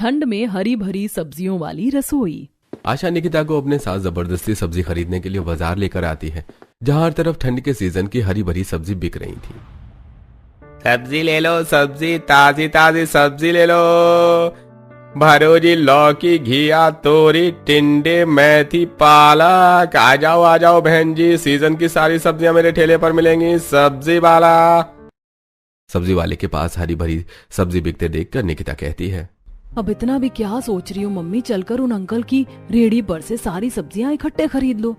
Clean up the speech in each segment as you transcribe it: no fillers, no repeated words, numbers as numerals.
ठंड में हरी भरी सब्जियों वाली रसोई। आशा निकिता को अपने साथ जबरदस्ती सब्जी खरीदने के लिए बाजार लेकर आती है, जहां हर तरफ ठंड के सीजन की हरी भरी सब्जी बिक रही थी। सब्जी ले लो, सब्जी ताजी ताजी सब्जी ले लो। भरोजी, लौकी, घिया, तोरी, टिंडे, मेथी, पालक। आ जाओ बहन जी, सीजन की सारी सब्जियां मेरे ठेले पर मिलेंगी। सब्जी वाला। सब्जी वाले के पास हरी भरी सब्जी बिकते देखकर निकिता कहती है, अब इतना भी क्या सोच रही हो मम्मी, चलकर उन अंकल की रेहड़ी पर से सारी सब्जियां इकट्ठे खरीद लो।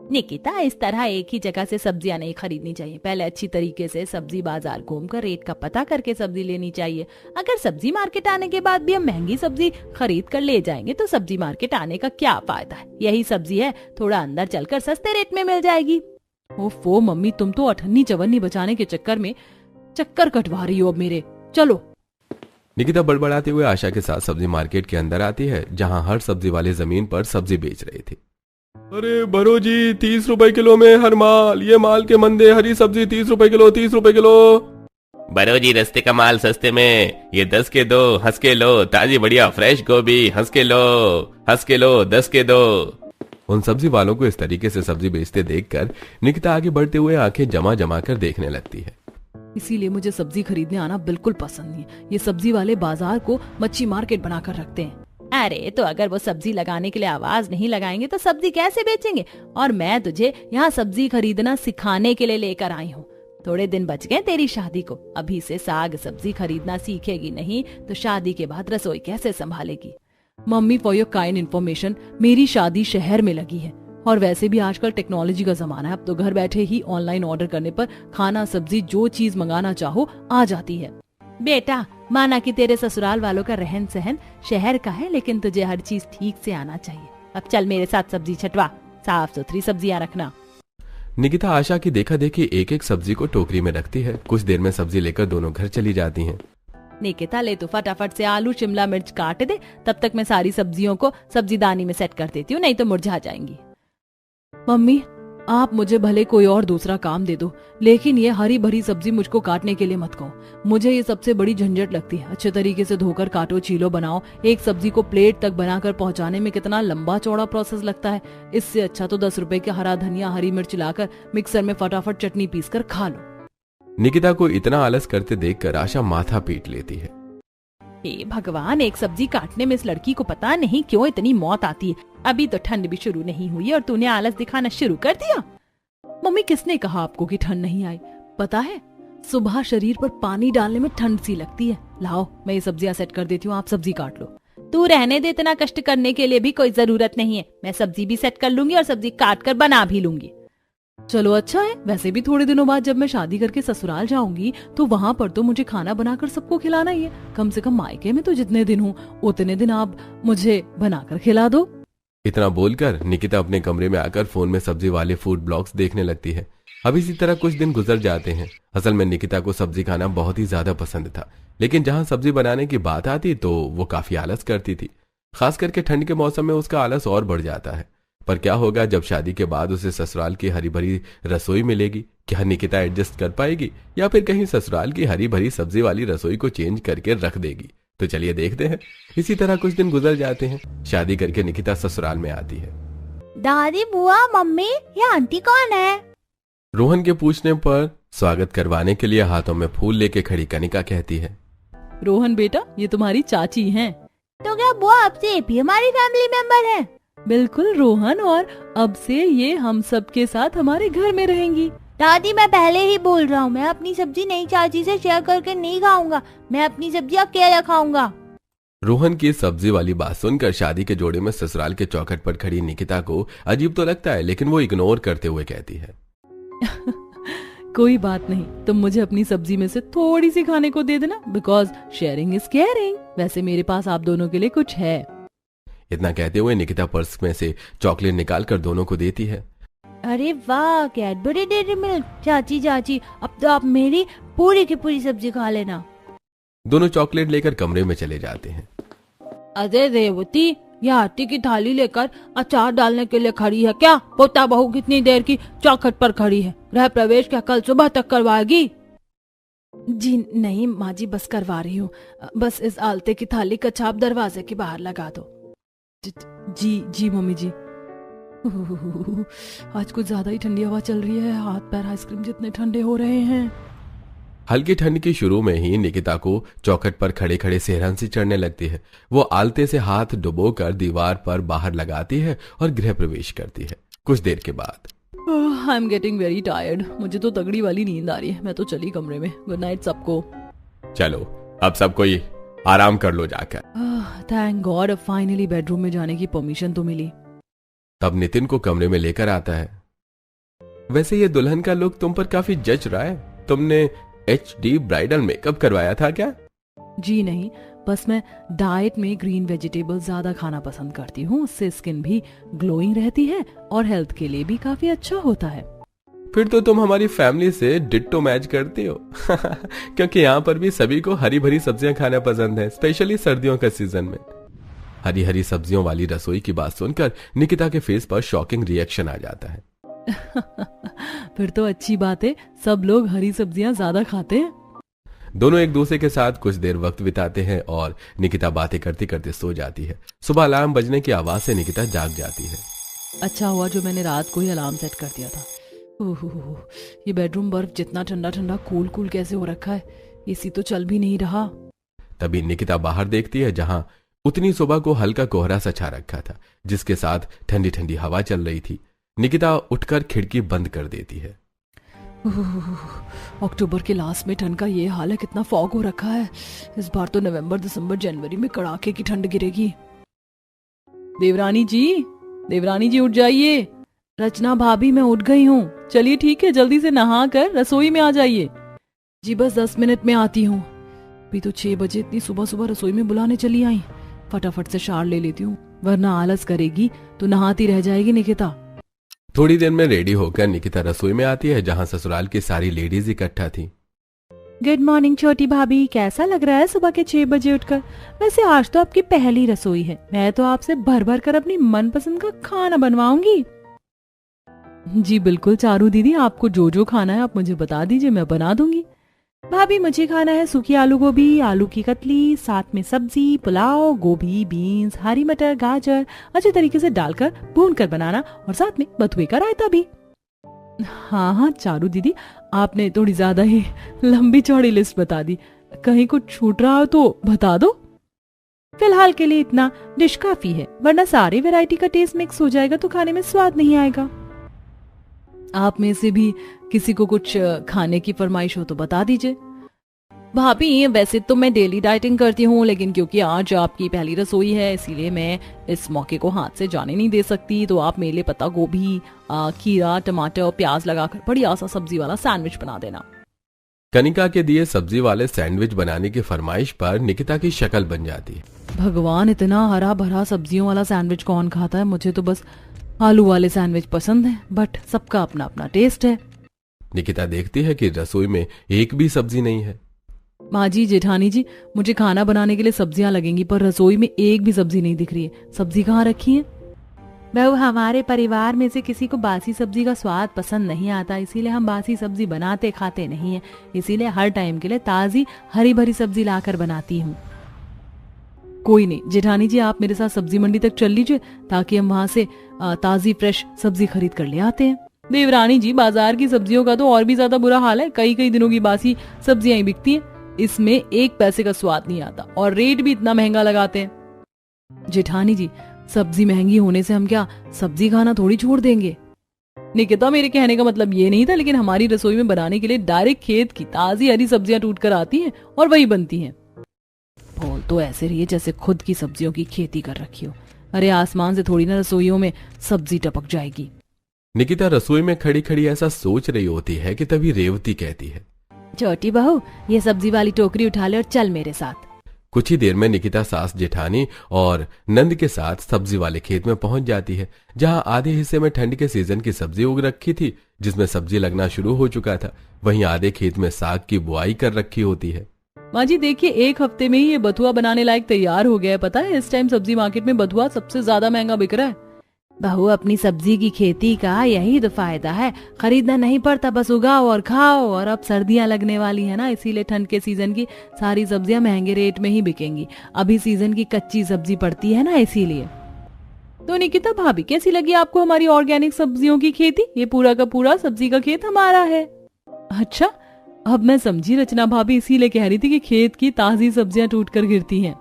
निकिता, इस तरह एक ही जगह से सब्जियां नहीं खरीदनी चाहिए। पहले अच्छी तरीके से सब्जी बाजार घूमकर रेट का पता करके सब्जी लेनी चाहिए। अगर सब्जी मार्केट आने के बाद भी हम महंगी सब्जी खरीद कर ले जाएंगे तो सब्जी मार्केट आने का क्या फायदा है। यही सब्जी है, थोड़ा अंदर चलकर सस्ते रेट में मिल जाएगी। ओफो मम्मी, तुम तो अठन्नी चवन्नी बचाने के चक्कर में चक्कर कटवा रही हो अब मेरे। चलो। निकिता बड़बड़ाते हुए आशा के साथ सब्जी मार्केट के अंदर आती है, जहां हर सब्जी वाले जमीन पर सब्जी बेच रहे थे। अरे भरो जी, 30 रुपए किलो में हर माल। ये माल के मंदे, हरी सब्जी 30 रुपए किलो, 30 रुपए किलो। भरो जी, रस्ते का माल सस्ते में, ये 10 के दो, हंस के लो। ताजी बढ़िया फ्रेश गोभी, हंस के लो, 10 के दो। उन सब्जी वालों को इस तरीके से सब्जी बेचते देखकर निकिता आगे बढ़ते हुए आंखें जमा जमा कर देखने लगती है। इसीलिए मुझे सब्जी खरीदने आना बिल्कुल पसंद नहीं है। ये सब्जी वाले बाजार को मच्छी मार्केट बनाकर रखते हैं। अरे तो अगर वो सब्जी लगाने के लिए आवाज नहीं लगाएंगे तो सब्जी कैसे बेचेंगे। और मैं तुझे यहाँ सब्जी खरीदना सिखाने के लिए लेकर आई हूँ। थोड़े दिन बच गए तेरी शादी को। अभी से साग सब्जी खरीदना सीखेगी नहीं तो शादी के बाद रसोई कैसे संभालेगी। मम्मी, फॉर योर काइंड इन्फॉर्मेशन, मेरी शादी शहर में लगी है और वैसे भी आजकल टेक्नोलॉजी का जमाना है। अब तो घर बैठे ही ऑनलाइन ऑर्डर करने पर खाना सब्जी जो चीज मंगाना चाहो आ जाती है। बेटा, माना कि तेरे ससुराल वालों का रहन सहन शहर का है, लेकिन तुझे हर चीज ठीक से आना चाहिए। अब चल मेरे साथ सब्जी छटवा, साफ सुथरी सब्जियां रखना। निकिता आशा की देखा देखी एक एक सब्जी को टोकरी में रखती है। कुछ देर में सब्जी लेकर दोनों घर चली जाती हैं। निकिता, ले तो फटाफट से आलू शिमला मिर्च काट दे, तब तक मैं सारी सब्जियों को सब्जीदानी में सेट कर देती हूँ, नहीं तो मुरझा जाएंगी। मम्मी, आप मुझे भले कोई और दूसरा काम दे दो, लेकिन ये हरी भरी सब्जी मुझको काटने के लिए मत कहो। मुझे ये सबसे बड़ी झंझट लगती है। अच्छे तरीके से धोकर काटो, छीलो, बनाओ। एक सब्जी को प्लेट तक बनाकर पहुंचाने में कितना लंबा चौड़ा प्रोसेस लगता है। इससे अच्छा तो 10 रुपए के हरा धनिया हरी मिर्च लाकर मिक्सर में फटाफट चटनी पीस कर खा लो। निकिता को इतना आलस करते देखकर आशा माथा पीट लेती है। हे भगवान, एक सब्जी काटने में इस लड़की को पता नहीं क्यों इतनी मौत आती है। अभी तो ठंड भी शुरू नहीं हुई और तूने आलस दिखाना शुरू कर दिया। मम्मी, किसने कहा आपको कि ठंड नहीं आई? पता है, सुबह शरीर पर पानी डालने में ठंड सी लगती है। लाओ, मैं ये सब्जियां सेट कर देती हूँ, आप सब्जी काट लो। तू रहने दे, इतना कष्ट करने के लिए भी कोई जरूरत नहीं है। मैं सब्जी भी सेट कर लूंगी और सब्जी काट कर बना भी लूंगी। चलो अच्छा है। वैसे भी थोड़े दिनों बाद जब मैं शादी करके ससुराल जाऊंगी तो वहाँ पर तो मुझे खाना बनाकर सबको खिलाना ही है। कम से कम मायके में तो जितने दिन हूँ उतने दिन आप मुझे बनाकर खिला दो। इतना बोलकर निकिता अपने कमरे में आकर फोन में सब्जी वाले फूड ब्लॉग्स देखने लगती है। अब इसी तरह कुछ दिन गुजर जाते हैं। असल में निकिता को सब्जी खाना बहुत ही ज्यादा पसंद था, लेकिन जहाँ सब्जी बनाने की बात आती तो वो काफी आलस करती थी। खास करके ठंड के मौसम में उसका आलस और बढ़ जाता है। पर क्या होगा जब शादी के बाद उसे ससुराल की हरी भरी रसोई मिलेगी? क्या निकिता एडजस्ट कर पाएगी या फिर कहीं ससुराल की हरी भरी सब्जी वाली रसोई को चेंज करके रख देगी? तो चलिए देखते हैं। इसी तरह कुछ दिन गुजर जाते हैं। शादी करके निकिता ससुराल में आती है। दादी, बुआ, मम्मी, ये आंटी कौन है? रोहन के पूछने पर स्वागत करवाने के लिए हाथों में फूल लेके खड़ी कनिका कहती है, रोहन बेटा, ये तुम्हारी चाची हैं। तो क्या बुआ अब से ये भी हमारी फैमिली मेंबर है? बिल्कुल रोहन, और अब से ये हम सब के साथ हमारे घर में रहेंगी। दादी, मैं पहले ही बोल रहा हूँ, मैं अपनी सब्जी नई चाची से शेयर करके नहीं खाऊंगा। मैं अपनी सब्जी अकेला खाऊंगा। रोहन की सब्जी वाली बात सुनकर शादी के जोड़े में ससुराल के चौखट पर खड़ी निकिता को अजीब तो लगता है, लेकिन वो इग्नोर करते हुए कहती है, कोई बात नहीं, तुम मुझे अपनी सब्जी में से थोड़ी सी खाने को दे देना, बिकॉज शेयरिंग इज केयरिंग। वैसे मेरे पास आप दोनों के लिए कुछ है। इतना कहते हुए निकिता पर्स में से चॉकलेट निकालकर दोनों को देती है। अरे वाह, कैडबरी डेयरी मिल्क। चाची चाची, अब तो आप मेरी पूरी की पूरी सब्जी खा लेना। दोनों चॉकलेट लेकर कमरे में चले जाते हैं। अरे रेवती, यह आटे की थाली लेकर अचार डालने के लिए खड़ी है क्या? पोता बहू कितनी देर की चौखट पर खड़ी है। गृह प्रवेश क्या कल सुबह तक करवाएगी? जी नहीं माँ जी, बस करवा रही हूँ। बस इस आलते की थाली का छाप दरवाजे के बाहर लगा दो। जी जी मम्मी जी। आज कुछ ज्यादा ही ठंडी हवा चल रही है, हाथ पैर आइसक्रीम जितने ठंडे हो रहे हैं। हल्की ठंड की शुरू में ही निकिता को चौखट पर खड़े खड़े सेहरन सी चढ़ने लगती है। वो आलते से हाथ डुबोकर दीवार पर बाहर लगाती है और गृह प्रवेश करती है। कुछ देर के बाद I am getting very tired, मुझे तो तगड़ी वाली नींद आ रही है। मैं तो चली कमरे में। गुड नाइट सबको। चलो अब सब कोई आराम कर लो जाकर। थैंक गॉड, अब फाइनली बेडरूम में जाने की परमिशन तो मिली। तब नितिन को कमरे में लेकर आता है। वैसे ये दुल्हन का लुक तुम पर काफी जच रहा है। तुमने HD ब्राइडल मेकअप करवाया था क्या? जी नहीं, बस मैं डाइट में ग्रीन वेजिटेबल्स ज्यादा खाना पसंद करती हूँ। उससे स्किन भी ग्लोइंग रहती है और हेल्थ के लिए भी काफी अच्छा होता है। फिर तो तुम हमारी फैमिली से डिट्टो मैच करती हो। क्योंकि यहाँ पर भी सभी को हरी भरी सब्जियां खाना पसंद है, स्पेशली सर्दियों के सीजन में। हरी हरी सब्जियों वाली रसोई की बात सुनकर निकिता के फेस पर शॉकिंग रिएक्शन आ जाता है। फिर तो अच्छी बात है, सब लोग हरी सब्जियां ज्यादा खाते हैं। दोनों एक दूसरे के साथ कुछ देर वक्त बिताते हैं और निकिता बातें करते करते सो जाती है। सुबह अलार्म बजने की आवाज से निकिता जाग जाती है। अच्छा हुआ जो मैंने रात को ही अलार्म सेट कर दिया था। ओहो, ये बेडरूम बर्फ जितना ठंडा ठंडा कूल कूल कैसे हो रखा है। एसी तो चल भी नहीं रहा। तभी निकिता बाहर देखती है जहां उतनी सुबह को हल्का कोहरा सा छा रखा था, जिसके साथ ठंडी ठंडी हवा चल रही थी। निकिता उठकर खिड़की बंद कर देती है। अक्टूबर के लास्ट में ठंड का ये हाल है, कितना फॉग हो रखा है। इस बार तो नवंबर दिसंबर जनवरी में कड़ाके की ठंड गिरेगी। देवरानी जी उठ जाइए। रचना भाभी मैं उठ गई हूँ। चलिए ठीक है, जल्दी से नहा कर रसोई में आ जाइए। जी बस 10 मिनट में आती हूँ। अभी तो 6 बजे इतनी सुबह सुबह रसोई में बुलाने चली आई। फटाफट से शावर ले लेती हूँ, वरना आलस करेगी तो नहाती रह जाएगी निकिता। थोड़ी देर में रेडी होकर निकिता रसोई में आती है जहां ससुराल की सारी लेडीज इकट्ठा थी। गुड मॉर्निंग छोटी भाभी, कैसा लग रहा है सुबह के 6 बजे उठकर? वैसे आज तो आपकी पहली रसोई है, मैं तो आपसे भर भर कर अपनी मनपसंद का खाना बनवाऊंगी। जी बिल्कुल चारू दीदी, आपको जो जो खाना है आप मुझे बता दीजिए, मैं बना दूंगी। भाभी मुझे खाना है सूखी आलू गोभी, आलू की कतली, साथ में सब्जी, पुलाव, गोभी, बीन्स, हरी मटर, गाजर अच्छे तरीके से डालकर भून कर बनाना और साथ में बथुए का रायता भी। हाँ चारू दीदी, आपने थोड़ी ज्यादा ही लंबी चौड़ी लिस्ट बता दी। कहीं कुछ छूट रहा हो तो बता दो। फिलहाल के लिए इतना डिश काफी है, वरना सारी वैरायटी का टेस्ट मिक्स हो जाएगा तो खाने में स्वाद नहीं आएगा। आप में से भी किसी को कुछ खाने की फरमाइश हो तो बता दीजिए। भाभी वैसे तो मैं डेली डाइटिंग करती हूँ, लेकिन क्योंकि आज आपकी पहली रसोई है इसीलिए मैं इस मौके को हाथ से जाने नहीं दे सकती। तो आप मेरे लिए पत्ता गोभी, खीरा, टमाटर और प्याज लगाकर बढ़िया सा सब्जी वाला सैंडविच बना देना। कनिका के दिए सब्जी वाले सैंडविच बनाने की फरमाइश पर निकिता की शक्ल बन जाती है। भगवान, इतना हरा भरा सब्जियों वाला सैंडविच कौन खाता है? मुझे तो बस आलू वाले सैंडविच पसंद है, बट सबका अपना अपना टेस्ट है। निकिता देखती है कि रसोई में एक भी सब्जी नहीं है। माँ जी, जेठानी जी, मुझे खाना बनाने के लिए सब्जियां लगेंगी, पर रसोई में एक भी सब्जी नहीं दिख रही है। सब्जी कहाँ रखी है? बहू, हमारे परिवार में से किसी को बासी सब्जी का स्वाद पसंद नहीं आता, इसीलिए हम बासी सब्जी बनाते खाते नहीं है। इसीलिए हर टाइम के लिए ताजी हरी भरी सब्जी लाकर बनाती हूँ। कोई नहीं जेठानी जी, आप मेरे साथ सब्जी मंडी तक चल लीजिए ताकि हम वहाँ से ताजी फ्रेश सब्जी खरीद कर ले आते हैं। देवरानी जी, बाजार की सब्जियों का तो और भी ज्यादा बुरा हाल है। कई कई दिनों की बासी सब्जियां ही बिकती हैं। इसमें 1 पैसे का स्वाद नहीं आता और रेट भी इतना महंगा लगाते हैं। जेठानी जी, सब्जी महंगी होने से हम क्या सब्जी खाना थोड़ी छोड़ देंगे? निकिता, मेरे कहने का मतलब ये नहीं था, लेकिन हमारी रसोई में बनाने के लिए डायरेक्ट खेत की ताजी हरी सब्जियां टूट कर आती हैं और वही बनती हैं। बोल तो ऐसे रही है जैसे खुद की सब्जियों की खेती कर रखी हो। अरे आसमान से थोड़ी ना रसोइयों में सब्जी टपक जाएगी। निकिता रसोई में खड़ी खड़ी ऐसा सोच रही होती है कि तभी रेवती कहती है, छोटी बहू, ये सब्जी वाली टोकरी उठा ले और चल मेरे साथ। कुछ ही देर में निकिता सास जेठानी और नंद के साथ सब्जी वाले खेत में पहुंच जाती है, जहां आधे हिस्से में ठंड के सीजन की सब्जी उग रखी थी, जिसमें सब्जी लगना शुरू हो चुका था। वहीं आधे खेत में साग की बुआई कर रखी होती है। माँ जी देखिए, 1 हफ्ते में ही ये बथुआ बनाने लायक तैयार हो गया है। पता है इस टाइम सब्जी मार्केट में बथुआ सबसे ज्यादा महंगा बिक रहा है। बहू, अपनी सब्जी की खेती का यही तो फायदा है, खरीदना नहीं पड़ता, बस उगाओ और खाओ। और अब सर्दियां लगने वाली है ना, इसीलिए ठंड के सीजन की सारी सब्जियां महंगे रेट में ही बिकेंगी। अभी सीजन की कच्ची सब्जी पड़ती है ना, इसीलिए। तो निकिता भाभी, कैसी लगी आपको हमारी ऑर्गेनिक सब्जियों की खेती? ये पूरा का पूरा सब्जी का खेत हमारा है। अच्छा, अब मैं समझी, रचना भाभी इसीलिए कह रही थी कि खेत की ताजी सब्जियां टूट कर गिरती हैं।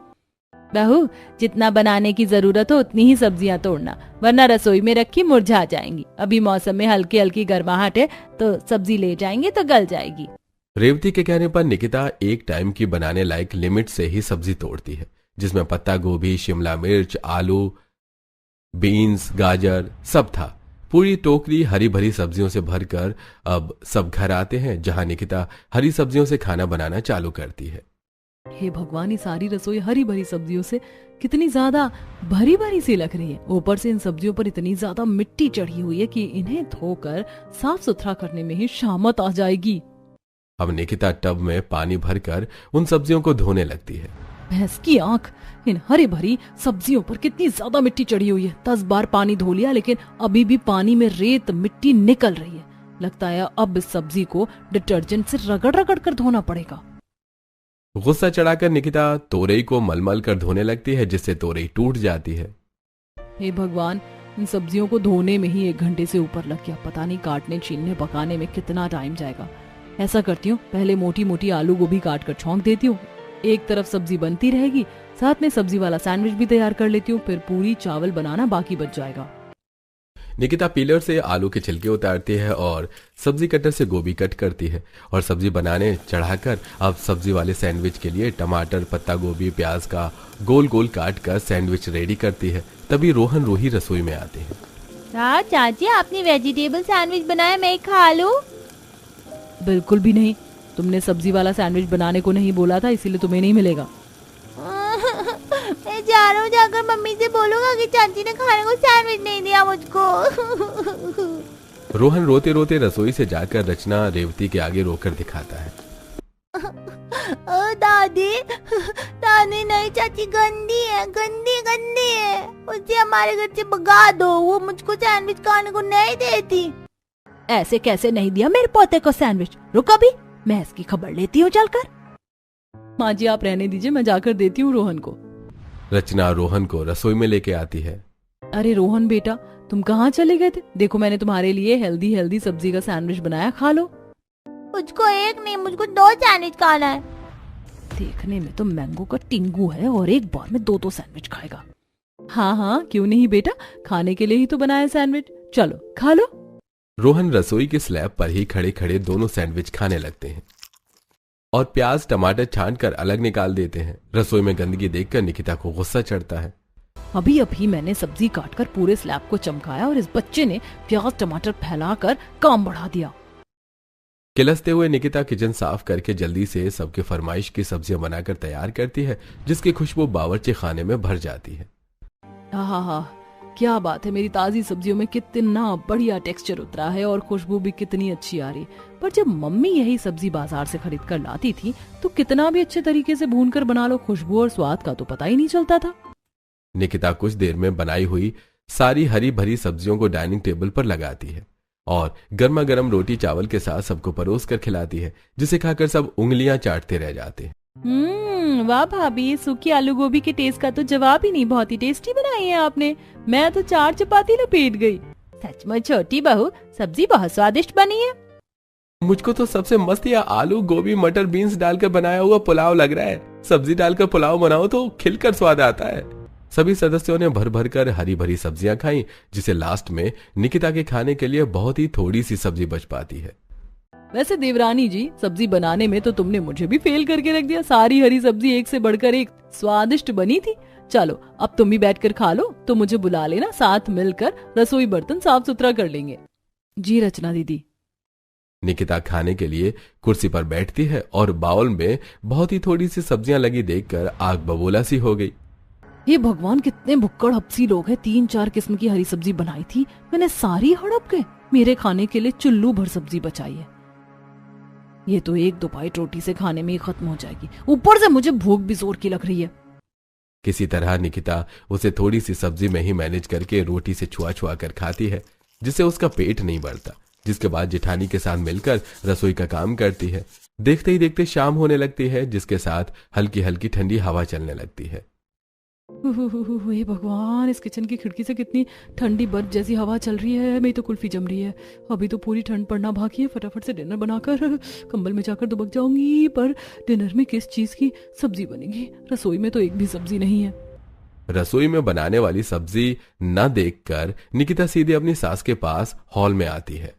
बहू, जितना बनाने की जरूरत हो उतनी ही सब्जियां तोड़ना, वरना रसोई में रखी मुरझा जाएंगी। अभी मौसम में हल्की हल्की गर्माहट है तो सब्जी ले जाएंगे तो गल जाएगी। रेवती के कहने पर निकिता एक टाइम की बनाने लायक लिमिट से ही सब्जी तोड़ती है, जिसमें पत्ता गोभी, शिमला मिर्च, आलू, बीन्स, गाजर सब था। पूरी टोकरी हरी भरी सब्जियों से भरकर अब सब घर आते हैं, जहां निकिता हरी सब्जियों से खाना बनाना चालू करती है। हे भगवान, ये सारी रसोई हरी भरी सब्जियों से कितनी ज्यादा भरी भरी सी लग रही है। ऊपर से इन सब्जियों पर इतनी ज्यादा मिट्टी चढ़ी हुई है कि इन्हें धोकर साफ सुथरा करने में ही शामत आ जाएगी। अब निकिता टब में पानी भरकर उन सब्जियों को धोने लगती है। भैंस की आंख, इन हरी भरी सब्जियों पर कितनी ज्यादा मिट्टी चढ़ी हुई है। 10 बार पानी धो लिया, लेकिन अभी भी पानी में रेत मिट्टी निकल रही है। लगता है अब इस सब्जी को डिटर्जेंट से रगड़ रगड़ कर धोना पड़ेगा। गुस्सा चढ़ाकर निकिता तोरई को मलमल कर धोने लगती है, जिससे तोरई टूट जाती है। हे भगवान, इन सब्जियों को धोने में ही 1 घंटे से ऊपर लग गया। पता नहीं काटने, छीलने, पकाने में कितना टाइम जाएगा। ऐसा करती हूँ, पहले मोटी मोटी आलू गोभी काट कर छौंक देती हूँ। एक तरफ सब्जी बनती रहेगी, साथ में सब्जी वाला सैंडविच भी तैयार कर लेती हूँ। फिर पूरी चावल बनाना बाकी बच जाएगा। निकिता पीलर से आलू के छिलके उतारती है और सब्जी कटर से गोभी कट करती है और सब्जी बनाने चढ़ाकर अब सब्जी वाले सैंडविच के लिए टमाटर, पत्ता गोभी, प्याज का गोल गोल काट कर सैंडविच रेडी करती है। तभी रोहन रूही रसोई में आते हैं। चाची, आपने वेजिटेबल सैंडविच बनाया, मैं खा लूं? बिल्कुल भी नहीं, तुमने सब्जी वाला सैंडविच बनाने को नहीं बोला था, इसीलिए तुम्हें नहीं मिलेगा। मैं जा रहा हूँ, जाकर मम्मी से बोलूंगा कि चाची ने खाने को सैंडविच नहीं दिया मुझको। रोहन रोते रोते रसोई से जाकर रचना रेवती के आगे रोकर दिखाता है। दादी, दादी नहीं, चाची गंदी है, गंदी गंदी है। उसे हमारे घर से भगा दो, वो मुझको सैंडविच खाने को नहीं देती। ऐसे कैसे नहीं दिया मेरे पोते को सैंडविच? रुक अभी, मैं इसकी खबर लेती हूँ चलकर। माँ जी, आप रहने दीजिए, मैं जाकर देती हूँ रोहन को। रचना रोहन को रसोई में लेके आती है। अरे रोहन बेटा, तुम कहाँ चले गए थे? देखो, मैंने तुम्हारे लिए हेल्दी हेल्दी सब्जी का सैंडविच बनाया, खा लो। मुझको एक नहीं, मुझको 2 सैंडविच खाना है। देखने में तो मैंगो का टिंगू है और एक बार में 2 सैंडविच खाएगा। हाँ हाँ, क्यों नहीं बेटा, खाने के लिए ही तो बनाया सैंडविच, चलो खा लो। रोहन रसोई के स्लैब पर ही खड़े खड़े दोनों सैंडविच खाने लगते हैं और प्याज टमाटर छांट कर अलग निकाल देते हैं। रसोई में गंदगी देखकर निकिता को गुस्सा चढ़ता है। अभी अभी मैंने सब्जी काटकर पूरे स्लैब को चमकाया और इस बच्चे ने प्याज टमाटर फैलाकर काम बढ़ा दिया। किलसते हुए निकिता किचन साफ करके जल्दी से सबके फरमाइश की सब्जियां बनाकर तैयार करती है, जिसकी खुशबू बावर्ची खाने में भर जाती है। हाँ, क्या बात है, मेरी ताजी सब्जियों में कितना बढ़िया टेक्सचर उतरा है और खुशबू भी कितनी अच्छी आ रही। पर जब मम्मी यही सब्जी बाजार से खरीद कर लाती थी तो कितना भी अच्छे तरीके से भून कर बना लो, खुशबू और स्वाद का तो पता ही नहीं चलता था। निकिता कुछ देर में बनाई हुई सारी हरी भरी सब्जियों को डाइनिंग टेबल पर लगाती है और गर्मा गर्म रोटी चावल के साथ सबको परोस कर खिलाती है, जिसे खाकर सब उंगलियां चाटते रह जाते हैं। वाह भाभी, सूखी आलू गोभी के टेस्ट का तो जवाब ही नहीं, बहुत ही टेस्टी बनाई है आपने। मैं तो 4 चपाती लपेट गई। सचमुच छोटी बहू, सब्जी बहुत स्वादिष्ट बनी है। मुझको तो सबसे मस्त यह आलू गोभी मटर बीन्स डालकर बनाया हुआ पुलाव लग रहा है। सब्जी डालकर पुलाव बनाओ तो खिलकर स्वाद आता है। सभी सदस्यों ने भर भर कर हरी भरी सब्जियां खाई, जिसे लास्ट में निकिता के खाने के लिए बहुत ही थोड़ी सी सब्जी बच पाती है। वैसे देवरानी जी, सब्जी बनाने में तो तुमने मुझे भी फेल करके रख दिया। सारी हरी सब्जी एक से बढ़कर एक स्वादिष्ट बनी थी। चलो अब तुम भी बैठकर खा लो, तो मुझे बुला लेना, साथ मिलकर रसोई बर्तन साफ सुथरा कर लेंगे। जी रचना दीदी। निकिता खाने के लिए कुर्सी पर बैठती है और बाउल में बहुत ही थोड़ी सी सब्जियां लगी देखकर आग बबूला सी हो गई। ये भगवान, कितने भुक्कड़ हपसी लोग हैं। 3-4 किस्म की हरी सब्जी बनाई थी, मैंने सारी हड़प के मेरे खाने के लिए चुल्लू भर सब्जी बचाई है। ये तो 1-2 बाइट रोटी से खाने में ही खत्म हो जाएगी, ऊपर से मुझे भूख भी जोर की लग रही है। किसी तरह निकिता उसे थोड़ी सी सब्जी में ही मैनेज करके रोटी से छुआ छुआ कर खाती है, जिससे उसका पेट नहीं बढ़ता। जिसके बाद जेठानी के साथ मिलकर रसोई का काम करती है। देखते ही देखते शाम होने लगती है, जिसके साथ हल्की हल्की ठंडी हवा चलने लगती है। हे भगवान, इस किचन की खिड़की से कितनी ठंडी बर्फ जैसी हवा चल रही है। मेरी तो कुल्फी जम रही है। अभी तो पूरी ठंड पड़ना बाकी है। फटाफट से डिनर बनाकर कंबल में जाकर दुबक जाऊंगी। पर डिनर में किस चीज की सब्जी बनेगी? रसोई में तो एक भी सब्जी नहीं है। रसोई में बनाने वाली सब्जी न देखकर निकिता सीधे अपनी सास के पास हॉल में आती है।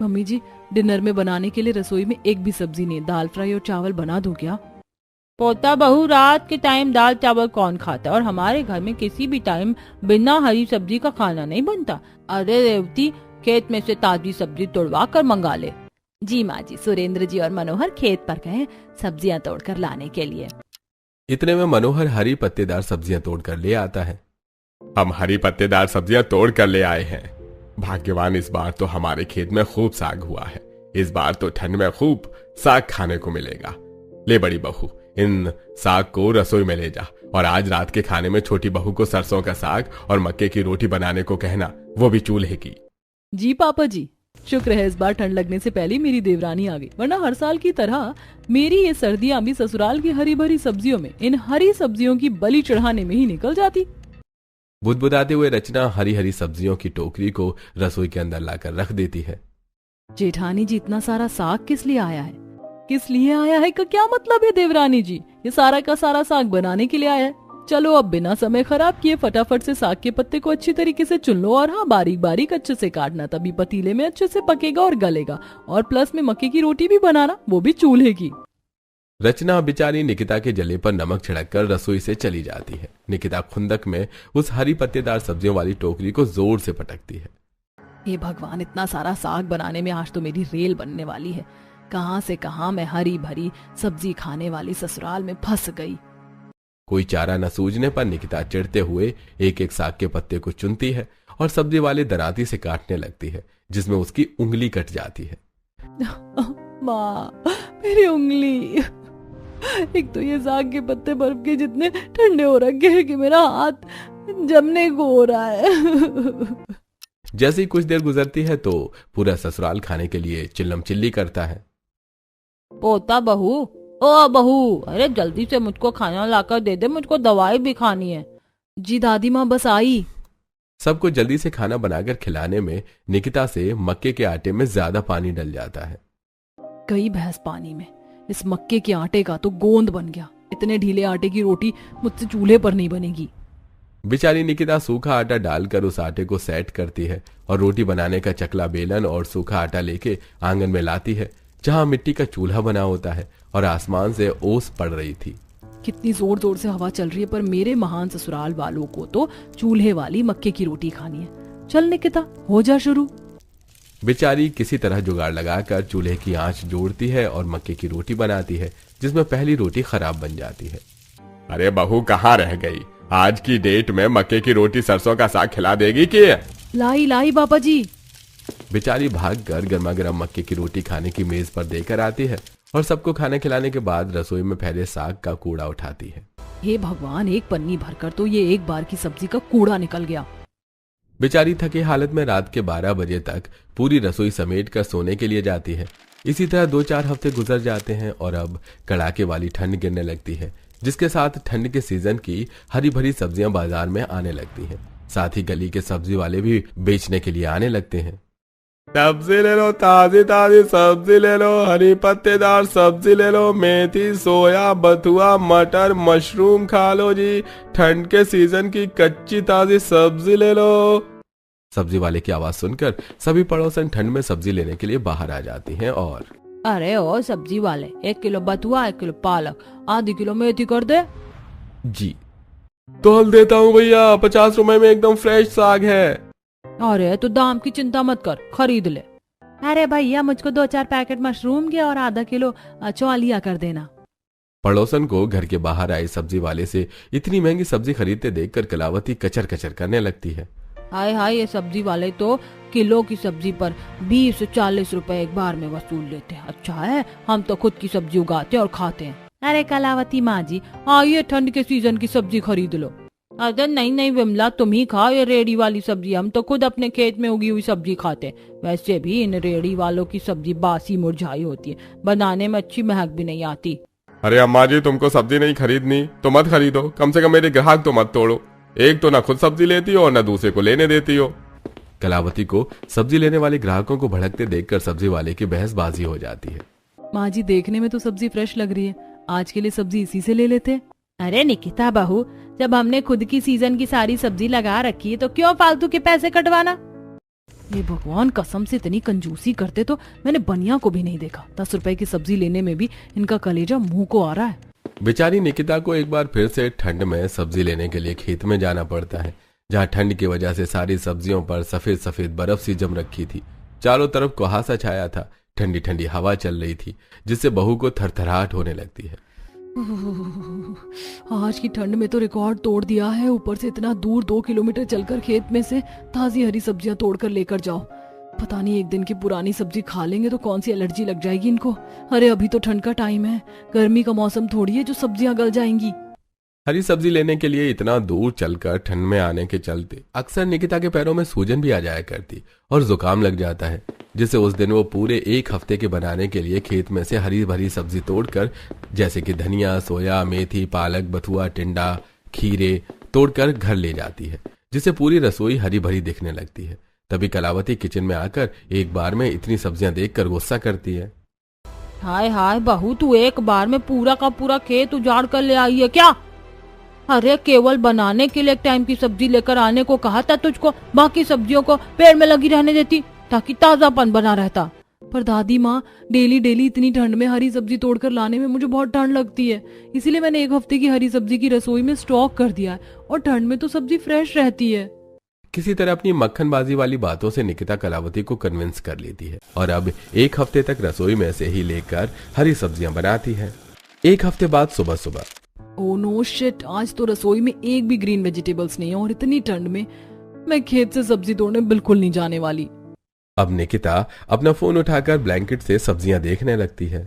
मम्मी जी, डिनर में बनाने के लिए रसोई में एक भी सब्जी नहीं। दाल फ्राई और चावल बना दूं क्या? पोता बहू, रात के टाइम दाल चावल कौन खाता है? और हमारे घर में किसी भी टाइम बिना हरी सब्जी का खाना नहीं बनता। अरे रेवती, खेत में से ताजी सब्जी तोड़वा कर मंगा ले। जी माँ जी, सुरेंद्र जी और मनोहर खेत पर गए सब्जियां तोड़कर लाने के लिए। इतने में मनोहर हरी पत्तेदार सब्जियां तोड़कर ले आता है। हम हरी पत्तेदार सब्जियां तोड़ कर ले आए हैं। भाग्यवान, इस बार तो हमारे खेत में खूब साग हुआ है। इस बार तो ठंड में खूब साग खाने को मिलेगा। ले बड़ी बहू, इन साग को रसोई में ले जा और आज रात के खाने में छोटी बहू को सरसों का साग और मक्के की रोटी बनाने को कहना, वो भी चूल्हे की। जी पापा जी, शुक्र है इस बार ठंड लगने से पहले मेरी देवरानी आ गई, वरना हर साल की तरह मेरी ये सर्दियां भी ससुराल की हरी भरी सब्जियों में, इन हरी सब्जियों की बलि चढ़ाने में ही निकल जाती। बुदबुदाते हुए रचना हरी हरी सब्जियों की टोकरी को रसोई के अंदर लाकर रख देती है। जेठानी जी, इतना सारा साग किस लिए आया है? किस लिए आया है का क्या मतलब है देवरानी जी? ये सारा का सारा साग बनाने के लिए आया है। चलो अब बिना समय खराब किए फटाफट से साग के पत्ते को अच्छी तरीके से चुन लो और हाँ, बारीक बारीक अच्छे से काटना, तभी पतीले में अच्छे से पकेगा और गलेगा। और प्लस में मक्के की रोटी भी बनाना, वो भी चूल्हे की। रचना बेचारी निकिता के जले पर नमक छिड़ककर रसोई से चली जाती है। निकिता खुंदक में उस हरी पत्तेदार सब्जियों वाली टोकरी को जोर से पटकती है। हे भगवान, इतना सारा साग बनाने में आज तो मेरी रेल बनने वाली है। कहां से कहां मैं हरी भरी सब्जी खाने वाली ससुराल में फंस गई। कोई चारा न सूझने पर निकिता चिढ़ते हुए एक एक साग के पत्ते को चुनती है और सब्जी वाले दराती से काटने लगती है, जिसमें उसकी उंगली कट जाती है। माँ, मेरी उंगली। एक तो ये साग के पत्ते बर्फ के जितने ठंडे हो रखे हैं कि मेरा हाथ जमने को हो रहा है। जैसे ही कुछ देर गुजरती है तो पूरा ससुराल खाने के लिए चिल्लम चिल्ली करता है। पोता बहू, ओ बहू, अरे जल्दी से मुझको खाना लाकर दे दे, मुझको दवाई भी खानी है। जी दादी माँ बस आई। सबको जल्दी से खाना बनाकर खिलाने में निकिता से मक्के के आटे में ज्यादा पानी डल जाता है। कई भैंस पानी में, इस मक्के के आटे का तो गोंद बन गया। इतने ढीले आटे की रोटी मुझसे चूल्हे पर नहीं बनेगी। बेचारी निकिता सूखा आटा डालकर उस आटे को सेट करती है और रोटी बनाने का चकला बेलन और सूखा आटा लेके आंगन में लाती है, जहां मिट्टी का चूल्हा बना होता है और आसमान से ओस पड़ रही थी। कितनी जोर जोर से हवा चल रही है, पर मेरे महान ससुराल वालों को तो चूल्हे वाली मक्के की रोटी खानी है। चल निकिता, हो जा शुरू। बेचारी किसी तरह जुगाड़ लगाकर चूल्हे की आंच जोड़ती है और मक्के की रोटी बनाती है, जिसमें पहली रोटी खराब बन जाती है। अरे बहू, कहाँ रह गई? आज की डेट में मक्के की रोटी सरसों का साग खिला देगी कि? लाई लाई बाबा जी। बेचारी भागकर गर्मा गर्म मक्के की रोटी खाने की मेज पर देकर आती है और सबको खाना खिलाने के बाद रसोई में फैले साग का कूड़ा उठाती है। हे भगवान, एक पन्नी भरकर तो ये एक बार की सब्जी का कूड़ा निकल गया। बेचारी थकी हालत में रात के 12 बजे तक पूरी रसोई समेट कर सोने के लिए जाती है। इसी तरह 2-4 हफ्ते गुजर जाते हैं और अब कड़ाके वाली ठंड गिरने लगती है, जिसके साथ ठंड के सीजन की हरी भरी सब्जियां बाजार में आने लगती हैं। साथ ही गली के सब्जी वाले भी बेचने के लिए आने लगते हैं। सब्जी ले लो, ताजी ताजी सब्जी ले लो, हरी पत्तेदार सब्जी ले लो, मेथी, सोया, बथुआ, मटर, मशरूम खा लो जी। ठंड के सीजन की कच्ची ताजी सब्जी ले लो। सब्जी वाले की आवाज सुनकर सभी पड़ोसन ठंड में सब्जी लेने के लिए बाहर आ जाती हैं और अरे ओ सब्जी वाले, 1 किलो बथुआ, 1 किलो पालक, आधी किलो मेथी कर दे। जी तो हल देता हूँ भैया, 50 रुपए में एकदम फ्रेश साग है। अरे तो दाम की चिंता मत कर, खरीद ले। अरे भैया, मुझको 2-4 पैकेट मशरूम के और आधा किलो चौलिया कर देना। पड़ोसन को घर के बाहर आए सब्जी वाले से इतनी महंगी सब्जी खरीदते देखकर कलावती कचर कचर करने लगती है। हाय हाय, ये सब्जी वाले तो किलो की सब्जी पर 20 से 40 रुपए एक बार में वसूल लेते हैं। अच्छा है, हम तो खुद की सब्जी उगाते हैं और खाते हैं। अरे कलावती माँ जी, आइए ठंड के सीजन की सब्जी खरीद लो। अरे नहीं नहीं विमला, तुम ही खाओ ये रेडी वाली सब्जी, हम तो खुद अपने खेत में उगी हुई सब्जी खाते। वैसे भी इन रेडी वालों की सब्जी बासी मुरझाई होती है, बनाने में अच्छी महक भी नहीं आती। अरे अम्मा जी, तुमको सब्जी नहीं खरीदनी तो मत खरीदो, कम से कम मेरे ग्राहक तो मत तोड़ो। एक तो ना खुद सब्जी लेती हो और ना दूसरे को लेने देती हो। कलावती को सब्जी लेने वाले ग्राहकों को भड़कते देखकर सब्जी वाले की बहसबाजी हो जाती है। माँ जी देखने में तो सब्जी फ्रेश लग रही है, आज के लिए सब्जी इसी से ले लेते हैं। अरे निकिता बहू, जब हमने खुद की सीजन की सारी सब्जी लगा रखी है तो क्यों फालतू के पैसे कटवाना। ये भगवान, कसम से इतनी कंजूसी करते तो मैंने बनिया को भी नहीं देखा। 10 रुपए की सब्जी लेने में भी इनका कलेजा मुंह को आ रहा है। बेचारी निकिता को एक बार फिर से ठंड में सब्जी लेने के लिए खेत में जाना पड़ता है, जहाँ ठंड की वजह से सारी सब्जियों पर सफेद सफेद बर्फ सी जम रखी थी। चारों तरफ कुहासा छाया था, ठंडी ठंडी हवा चल रही थी, जिससे बहू को थरथराहट होने लगती है। आज की ठंड में तो रिकॉर्ड तोड़ दिया है, ऊपर से इतना दूर 2 किलोमीटर चलकर खेत में से ताजी हरी सब्जियां तोड़कर लेकर जाओ। पता नहीं एक दिन की पुरानी सब्जी खा लेंगे तो कौन सी एलर्जी लग जाएगी इनको। अरे अभी तो ठंड का टाइम है, गर्मी का मौसम थोड़ी है जो सब्जियां गल जाएंगी। हरी सब्जी लेने के लिए इतना दूर चलकर ठंड में आने के चलते अक्सर निकिता के पैरों में सूजन भी आ जाया करती और जुकाम लग जाता है, जिससे उस दिन वो पूरे 1 हफ्ते के बनाने के लिए खेत में से हरी भरी सब्जी तोड़कर, जैसे कि धनिया, सोया, मेथी, पालक, बथुआ, टिंडा, खीरे तोड़कर घर ले जाती है, जिससे पूरी रसोई हरी भरी दिखने लगती है। तभी कलावती किचन में आकर एक बार में इतनी सब्जियां देखकर गुस्सा करती है। हाय हाय बहू, तू एक बार में पूरा का पूरा खेत उजाड़ कर ले आई है क्या। अरे केवल बनाने के लिए एक टाइम की सब्जी लेकर आने को कहा था तुझको, बाकी सब्जियों को पेड़ में लगी रहने देती ताकि ताजापन बना रहता। पर दादी माँ, डेली डेली इतनी ठंड में हरी सब्जी तोड़कर लाने में मुझे बहुत ठंड लगती है, इसीलिए मैंने 1 हफ्ते की हरी सब्जी की रसोई में स्टॉक कर दिया है, और ठंड में तो सब्जी फ्रेश रहती है। किसी तरह अपनी मक्खनबाजी वाली बातों से निकिता कलावती को कन्विंस कर लेती है और अब 1 हफ्ते तक रसोई में से ही लेकर हरी सब्जियां बनाती है। 1 हफ्ते बाद सुबह सुबह, ओह नो शिट, आज तो रसोई में एक भी ग्रीन वेजिटेबल्स नहीं है, और इतनी ठंड में मैं खेत से सब्जी तोड़ने बिल्कुल नहीं जाने वाली। अब निकिता अपना फोन उठाकर ब्लैंकेट से सब्जियां देखने लगती है।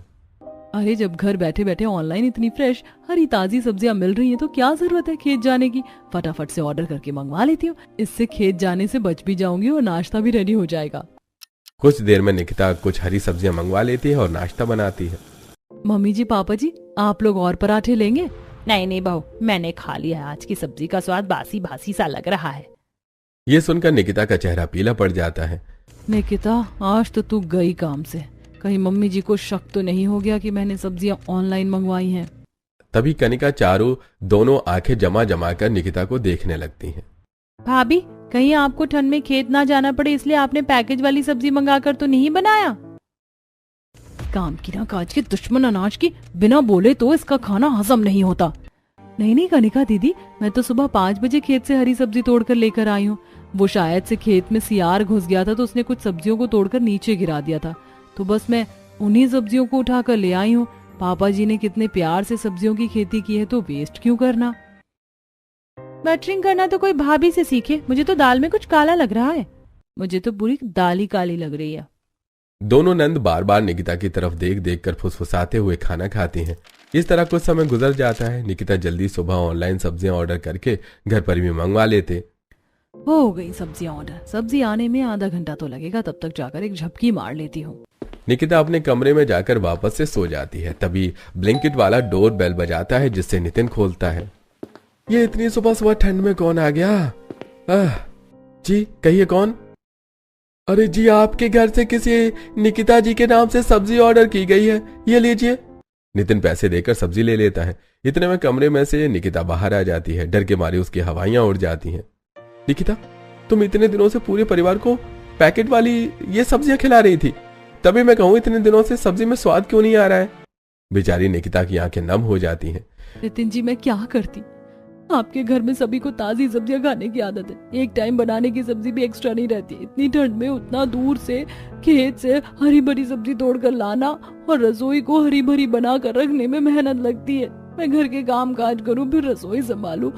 अरे जब घर बैठे बैठे ऑनलाइन इतनी फ्रेश हरी ताजी सब्जियां मिल रही हैं तो क्या जरूरत है खेत जाने की। फटाफट से ऑर्डर करके मंगवा लेती हूँ, इससे खेत जाने से बच भी जाऊंगी और नाश्ता भी रेडी हो जाएगा। कुछ देर में निकिता कुछ हरी सब्जियां मंगवा लेती है और नाश्ता बनाती है। मम्मी जी, पापा जी, आप लोग और पराठे लेंगे? नहीं नहीं बहू, मैंने खा लिया है, आज की सब्जी का स्वाद बासी बासी सा लग रहा है। ये सुनकर निकिता का चेहरा पीला पड़ जाता है। निकिता, आज तो तू गई काम से, कहीं मम्मी जी को शक तो नहीं हो गया कि मैंने सब्जियां ऑनलाइन मंगवाई हैं। तभी कनिका चारू दोनों आंखें जमा जमा कर निकिता को देखने लगती हैं। भाभी, कहीं आपको ठंड में खेत ना जाना पड़े इसलिए आपने पैकेज वाली सब्जी मंगाकर तो नहीं बनाया। काम की ना काज के दुश्मन अनाज की, बिना बोले तो इसका खाना हजम नहीं होता। नहीं नहीं कनिका दीदी, मैं तो सुबह 5 बजे खेत से हरी सब्जी तोड़कर लेकर आई हूँ। वो शायद से खेत में सियार घुस गया था तो उसने कुछ सब्जियों को तोड़कर नीचे गिरा दिया था, तो बस मैं उन्हीं सब्जियों को उठाकर ले आई हूँ। पापा जी ने कितने प्यार से सब्जियों की खेती की है, तो वेस्ट क्यों करना। बटरिंग करना तो कोई भाभी से सीखे, मुझे तो दाल में कुछ काला लग रहा है। मुझे तो पूरी दाल ही काली लग रही है। दोनों नंद बार बार निकिता की तरफ देख देख कर फुसफुसाते हुए खाना खाती हैं। इस तरह कुछ समय गुजर जाता है। निकिता जल्दी सुबह ऑनलाइन सब्जियां ऑर्डर करके घर पर भी मंगवा लेते। हो गई सब्जियां ऑर्डर, सब्जी आने में आधा घंटा तो लगेगा, तब तक जाकर एक झपकी मार लेती हूँ। निकिता अपने कमरे में जाकर वापस से सो जाती है। तभी ब्लिंकिट वाला डोर बेल बजाता है, जिससे नितिन खोलता है। ये इतनी सुबह सुबह ठंड में कौन आ गया? जी कहिए कौन? अरे जी, आपके घर से किसी निकिता जी के नाम से सब्जी ऑर्डर की गई है, ये लीजिए। नितिन पैसे देकर सब्जी ले लेता है। इतने में कमरे में से निकिता बाहर आ जाती है। डर के मारे उसकी हवाइयां उड़ जाती हैं। निकिता, तुम इतने दिनों से पूरे परिवार को पैकेट वाली ये सब्जियां खिला रही थी, तभी मैं कहूँ इतने दिनों से सब्जी में स्वाद क्यों नहीं आ रहा है। बेचारी निकिता की आंखें नम हो जाती हैं। नितिन जी, मैं क्या करती, आपके घर में सभी को ताजी सब्जियां खाने की आदत है, एक टाइम बनाने की सब्जी भी एक्स्ट्रा नहीं रहती। इतनी ठंड में उतना दूर से खेत से हरी भरी सब्जी तोड़कर लाना और रसोई को हरी भरी बना कर रखने में मेहनत लगती है। मैं घर के काम काज करूं, फिर रसोई संभालूं,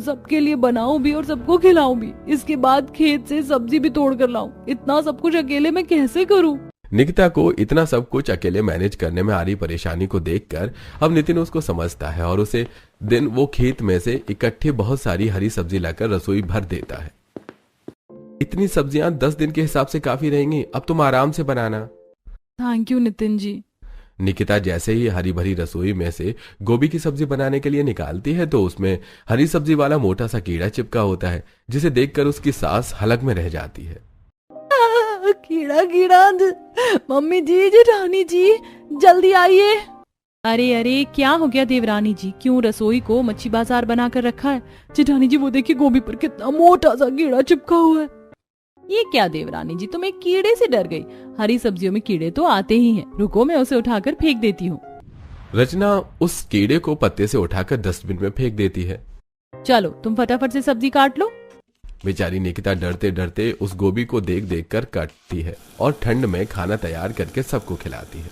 सबके लिए बनाऊं भी और सबको खिलाऊं भी, इसके बाद खेत से सब्जी भी तोड़ कर लाऊं। इतना सब कुछ अकेले मैं कैसे करूं? निकिता को इतना सब कुछ अकेले मैनेज करने में आ रही परेशानी को देखकर अब नितिन उसको समझता है और उसे दिन वो खेत में से इकट्ठे बहुत सारी हरी सब्जी लाकर रसोई भर देता है। इतनी सब्जियां 10 दिन के हिसाब से काफी रहेंगी, अब तुम आराम से बनाना। Thank you Nitin ji. निकिता जैसे ही हरी भरी रसोई में से गोभी की सब्जी बनाने के लिए निकालती है तो उसमें हरी सब्जी वाला मोटा सा कीड़ा चिपका होता है, जिसे देखकर उसकी सांस हलक में रह जाती है। कीड़ा कीड़ा, मम्मी जी, जेठानी जी, जल्दी आइए। अरे अरे, क्या हो गया देवरानी जी, क्यों रसोई को मच्छी बाजार बनाकर रखा है? जेठानी जी वो देखिए गोभी पर कितना मोटा सा कीड़ा चिपका हुआ है। ये क्या देवरानी जी, तुम एक कीड़े से डर गई? हरी सब्जियों में कीड़े तो आते ही हैं, रुको मैं उसे उठाकर फेंक देती हूँ। रचना उस कीड़े को पत्ते से उठाकर डस्टबिन में फेंक देती है। चलो तुम फटाफट से सब्जी काट लो। बेचारी निकिता डरते डरते उस गोभी को देख देख कर काटती है और ठंड में खाना तैयार करके सबको खिलाती है।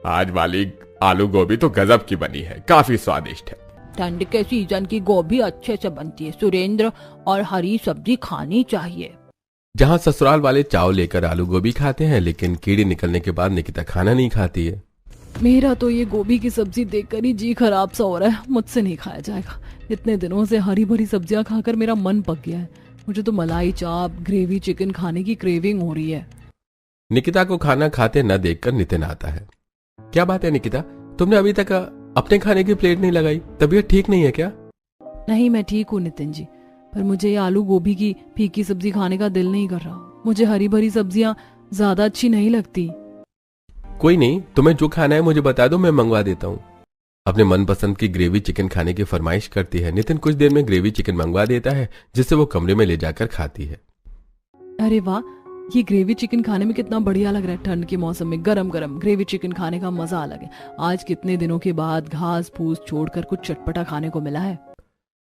आज वाली आलू गोभी तो गजब की बनी है, काफी स्वादिष्ट है। ठंड के सीजन की गोभी अच्छे से बनती है सुरेंद्र, और हरी सब्जी खानी चाहिए। जहाँ ससुराल वाले चाव लेकर आलू गोभी खाते हैं, लेकिन कीड़े निकलने के बाद निकिता खाना नहीं खाती है। मेरा तो ये गोभी की सब्जी देखकर ही जी खराब सा हो रहा है, मुझसे नहीं खाया जाएगा। इतने दिनों से हरी भरी सब्जियां खाकर मेरा मन पक गया है। मुझे तो मलाई चाप, ग्रेवी चिकन खाने की क्रेविंग हो रही है। निकिता को खाना खाते न देखकर नितिन आता है। क्या बात है निकिता, तुमने अभी तक अपने खाने की प्लेट नहीं लगाई? तबीयत ठीक नहीं है क्या? नहीं, मैं ठीक हूँ नितिन जी, पर मुझे ये आलू गोभी की फीकी सब्जी खाने का दिल नहीं कर रहा। मुझे हरी भरी सब्जियां ज्यादा अच्छी नहीं लगती। कोई नहीं, तुम्हें जो खाना है मुझे बता दो, मैं मंगवा देता हूँ। अपने मनपसंद की ग्रेवी चिकन खाने की फरमाइश करती है। नितिन कुछ देर में ग्रेवी चिकन मंगवा देता है, जिससे वो कमरे में ले जाकर खाती है। अरे वाह, ये ग्रेवी चिकन खाने में कितना बढ़िया लग रहा है। ठंड के मौसम में गरम गरम ग्रेवी चिकन खाने का मजा अलग है। आज कितने दिनों के बाद घास फूस छोड़कर कुछ चटपटा खाने को मिला है।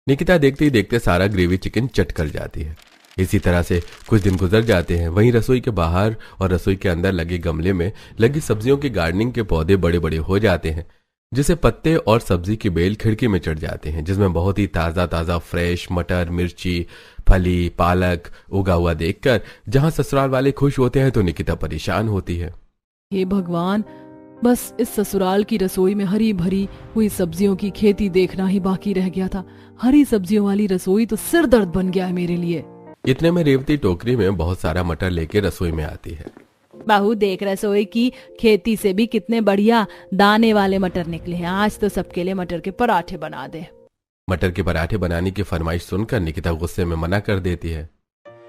निकिता देखते ही देखते सारा ग्रेवी चिकन चट कर जाती है। इसी तरह से कुछ दिन गुजर जाते हैं। वहीं रसोई के बाहर और रसोई के अंदर लगे गमले में लगी सब्जियों के गार्डनिंग के पौधे बड़े बड़े हो जाते हैं, जिसे पत्ते और सब्जी की बेल खिड़की में चढ़ जाते हैं, जिसमें बहुत ही ताजा ताजा फ्रेश मटर, मिर्ची, फली, पालक उगा हुआ देखकर जहां ससुराल वाले खुश होते हैं तो निकिता परेशान होती है। हे भगवान, बस इस ससुराल की रसोई में हरी भरी हुई सब्जियों की खेती देखना ही बाकी रह गया था। हरी सब्जियों वाली रसोई तो सिर दर्द बन गया है मेरे लिए। इतने में रेवती टोकरी में बहुत सारा मटर लेके रसोई में आती है। बहू देख, रसोई की खेती से भी कितने बढ़िया दाने वाले मटर निकले हैं। आज तो सबके लिए मटर के पराठे बना दे। मटर के पराठे बनाने की फरमाइश सुनकर निकिता गुस्से में मना कर देती है।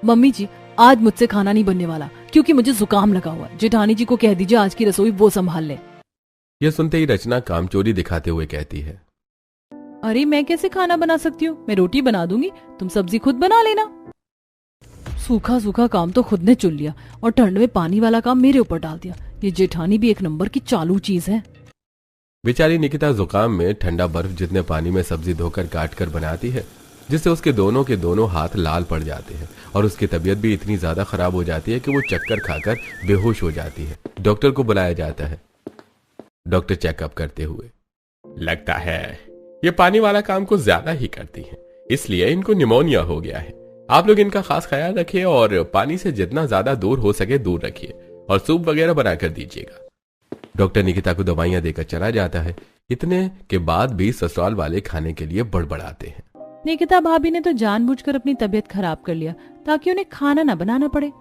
मम्मी जी, आज मुझसे खाना नहीं बनने वाला क्योंकि मुझे जुकाम लगा हुआ है। जेठानी जी को कह दीजिए आज की रसोई वो संभाल ले। यह सुनते ही रचना कामचोरी दिखाते हुए कहती है, अरे मैं कैसे खाना बना सकती हूँ? मैं रोटी बना दूंगी, तुम सब्जी खुद बना लेना। सूखा सूखा काम तो खुद ने चुन लिया और ठंड में पानी वाला काम मेरे ऊपर डाल दिया। ये जेठानी भी एक नंबर की चालू चीज है। बेचारी निकिता जुकाम में ठंडा बर्फ जितने पानी में सब्जी धोकर काट कर बनाती है, जिससे उसके दोनों के दोनों हाथ लाल पड़ जाते हैं और उसकी तबीयत भी इतनी ज्यादा खराब हो जाती है कि वो चक्कर खाकर बेहोश हो जाती है। डॉक्टर को बुलाया जाता है। डॉक्टर चेकअप करते हुए, लगता है ये पानी वाला काम कुछ ज्यादा ही करती है, इसलिए इनको निमोनिया हो गया है। आप लोग इनका खास ख्याल रखिए और पानी से जितना ज्यादा दूर हो सके दूर रखिए और सूप वगैरह बनाकर दीजिएगा। डॉक्टर निकिता को दवाइयां देकर चला जाता है। इतने के बाद भी ससुराल वाले खाने के लिए बड़बड़ाते हैं। निकिता भाभी ने तो जानबूझकर अपनी तबीयत खराब कर लिया ताकि उन्हें खाना न बनाना पड़े।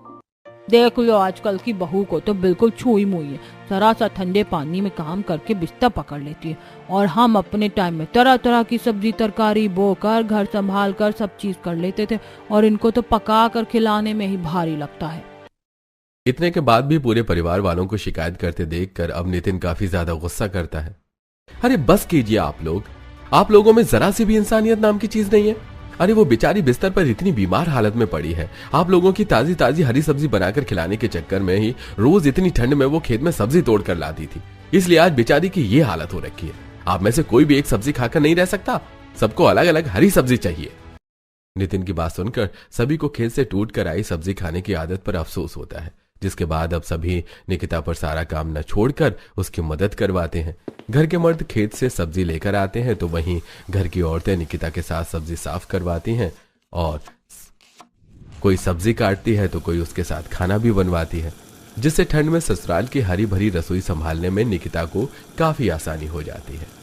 देख लो, आजकल की बहू को तो बिल्कुल छुई मुई है। जरा सा ठंडे पानी में काम करके बिस्तर पकड़ लेती है और हम अपने टाइम में तरह तरह की सब्जी तरकारी बोकर घर संभाल कर सब चीज कर लेते थे और इनको तो पका कर खिलाने में ही भारी लगता है। इतने के बाद भी पूरे परिवार वालों को शिकायत करते देखकर अब नितिन काफी ज्यादा गुस्सा करता है। अरे बस कीजिए आप लोगों में जरा सी भी इंसानियत नाम की चीज नहीं है। अरे वो बेचारी बिस्तर पर इतनी बीमार हालत में पड़ी है। आप लोगों की ताजी ताजी हरी सब्जी बनाकर खिलाने के चक्कर में ही रोज इतनी ठंड में वो खेत में सब्जी तोड़ कर लाती थी, इसलिए आज बेचारी की ये हालत हो रखी है। आप में से कोई भी एक सब्जी खाकर नहीं रह सकता, सबको अलग अलग हरी सब्जी चाहिए। नितिन की बात सुनकर सभी को खेत से टूट कर आई सब्जी खाने की आदत पर अफसोस होता है, जिसके बाद अब सभी निकिता पर सारा काम न छोड़कर उसकी मदद करवाते हैं। घर के मर्द खेत से सब्जी लेकर आते हैं तो वहीं घर की औरतें निकिता के साथ सब्जी साफ करवाती हैं और कोई सब्जी काटती है तो कोई उसके साथ खाना भी बनवाती है। जिससे ठंड में ससुराल की हरी भरी रसोई संभालने में निकिता को काफी आसानी हो जाती है।